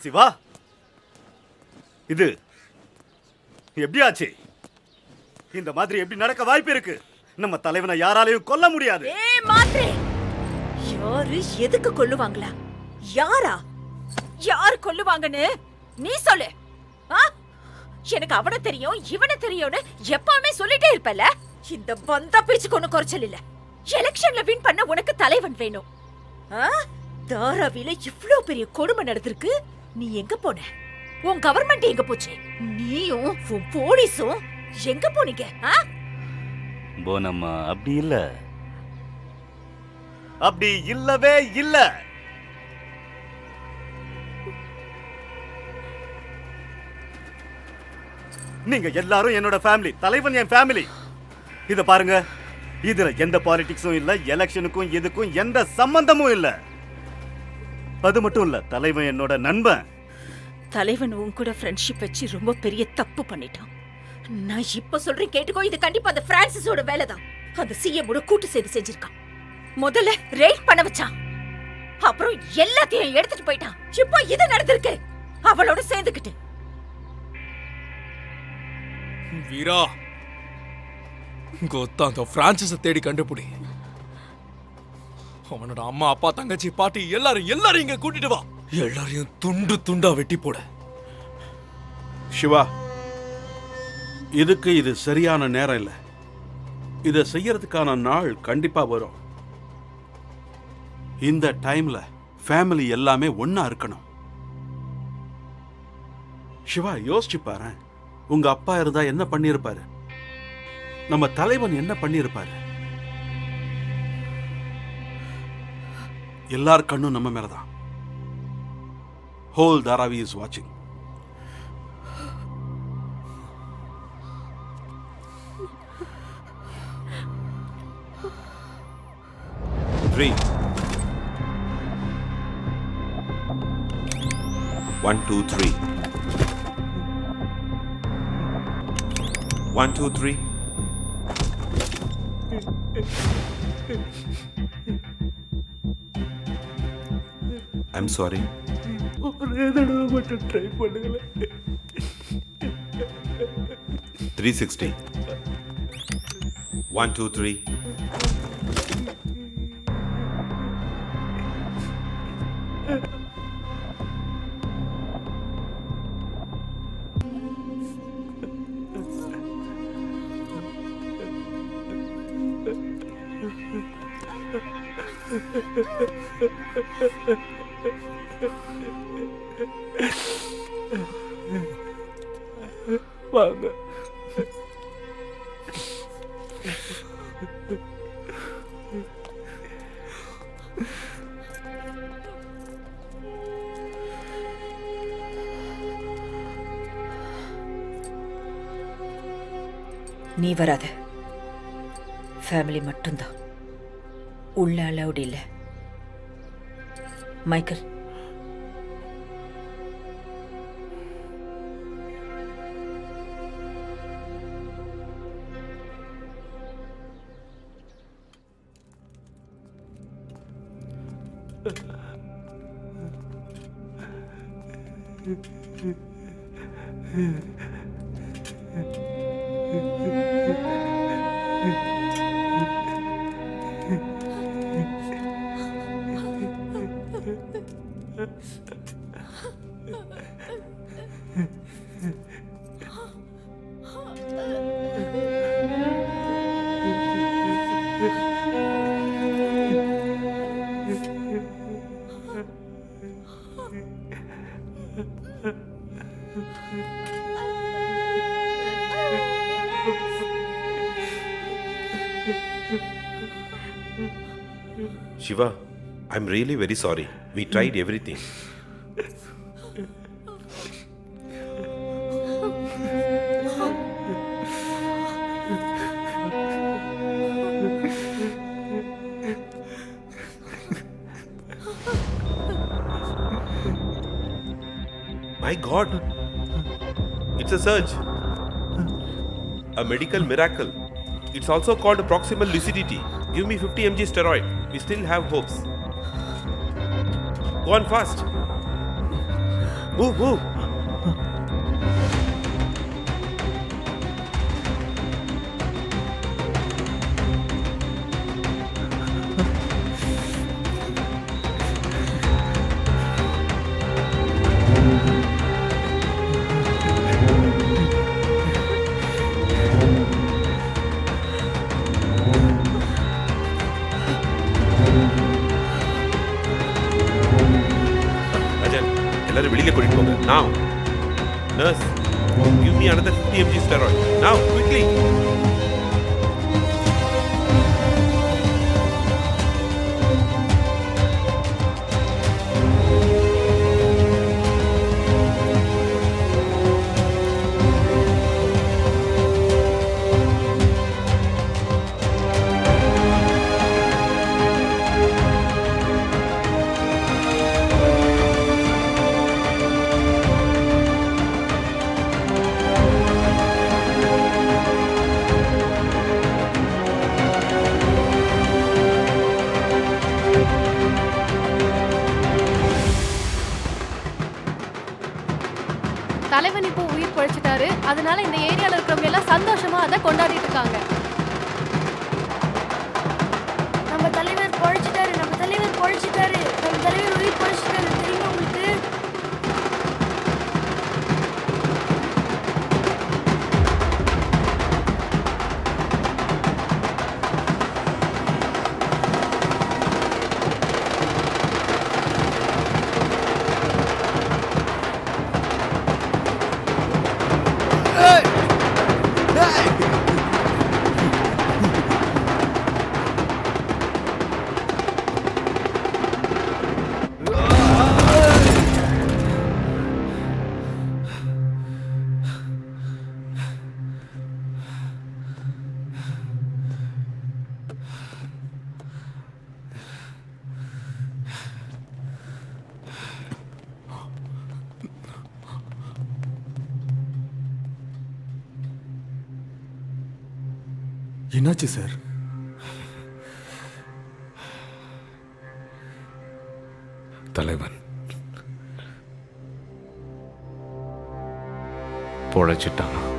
சிவா, இது எப்படி ஆச்சு? இந்த மாதிரி எப்படி நடக்க வாய்ப்பு இருக்கு? நம்ம தலைவனை யாராலையும் கொல்ல முடியாது. ஏய் மாத்ரே, யாரு எதுக்கு கொல்லுவாங்களா? யாரா? யார் கொல்லுவாங்கன்னு நீ சொல்லு. எனக்கு அவனை தெரியும் இவனை தெரியும்னு எப்பவுமே சொல்லிட்டே இருப்பல. இந்த வந்தா பேச்சுக்கு ஒண்ணு குறைச்சல் இல்ல. எலெக்ஷன்ல வின் பண்ண உனக்கு தலைவன் வேணும். தாராவில இவ்ளோ பெரிய கொடுமை நடந்திருக்கு. நீ எங்க போன? உன் கவர்மெண்ட் எங்க போச்சு? நீயும் உன் போலீஸும் எங்க போனீங்க? போனம்மா, அப்படி இல்ல, அப்படி இல்லவே இல்ல. நீங்க எல்லாரும் என்னோட ஃபேமிலி. தலைவன் என் ஃபேமிலி. இத பாருங்க, இதுல எந்த பாலிடிக்ஸும் இல்ல, எலெக்ஷனுக்கும் இதுக்கும் எந்த சம்பந்தமும் இல்ல. அது மட்டும் இல்ல, தலைவன் என்னோட நண்பன். தலைவன் உன் கூட ஃப்ரெண்ட்ஷிப் வச்சு ரொம்ப பெரிய தப்பு பண்ணிட்டான். நான் இப்ப சொல்றேன் கேட்டுக்கோ. இது கண்டிப்பா அந்த பிரான்சிஸோட வேலை தான். அந்த சிஎம் கூட்டு சேர்த்து செஞ்சிருக்கான். முதல்ல ரேட் பண்ண வச்சான், அப்புறம் எல்லாத்தையும் எடுத்துட்டு போயிட்டான். இப்போ இது நடந்திருக்கு அவளோட சேர்ந்துக்கிட்டு. வீரா, கோத்தா அந்த பிரான்சிஸ தேடி கண்டுபிடி. அவனோட அம்மா அப்பா தங்கச்சி பாட்டி எல்லாரும் இங்க கூட்டிட்டு வா. எல்லாரையும் துண்டு துண்டா வெட்டி போட. சிவா, இதுக்கு இது சரியான நேரம் இல்லை. இதை செய்யறதுக்கான நாள் கண்டிப்பா வரும். இந்த டைம்ல ஃபேமிலி எல்லாமே ஒன்னா இருக்கணும். சிவா, யோசிச்சு பாரு. உங்க அப்பா இருந்தா என்ன பண்ணிருப்பாரு? நம்ம தலைவன் என்ன பண்ணிருப்பாரு? எல்லார் கண்ணும் நம்ம மேலதான். Whole Dharavi is watching. Three. 1, 2, 3. 1, 2, 3. I'm sorry. 360. 1, 2, 3. வாங்க. நீ வராத. ஃபேமிலி மட்டும்தான் உள்ள அலௌட் இல்ல. Michael, Shiva, I'm really very sorry. We tried everything. My God! It's a surge. A medical miracle. It's also called proximal lucidity. Give me 50 mg steroid. We still have hopes. Go on fast. Move, move. Rajan, எல்லாரும் வெளியில கூட்டிட்டு போங்க. Now. Nurse, give me another 50 mg steroid. Now, quickly. தலைவன் இப்போ உயிர் பழிச்சிட்டாரு. அதனால இந்த ஏரியால இருக்கிறவங்க எல்லாம் சந்தோஷமா அதை கொண்டாடிட்டு இருக்காங்க. நம்ம தலைவர் பழிச்சிட்டாரு, நம்ம தலைவர் பழிச்சிட்டாரு, நம்ம தலைவர் உயிர் பழிச்சிட்டாரு. தெரியுமா உங்களுக்கு? என்னாச்சு சார்? தலைவன் பொழைச்சிட்டானா?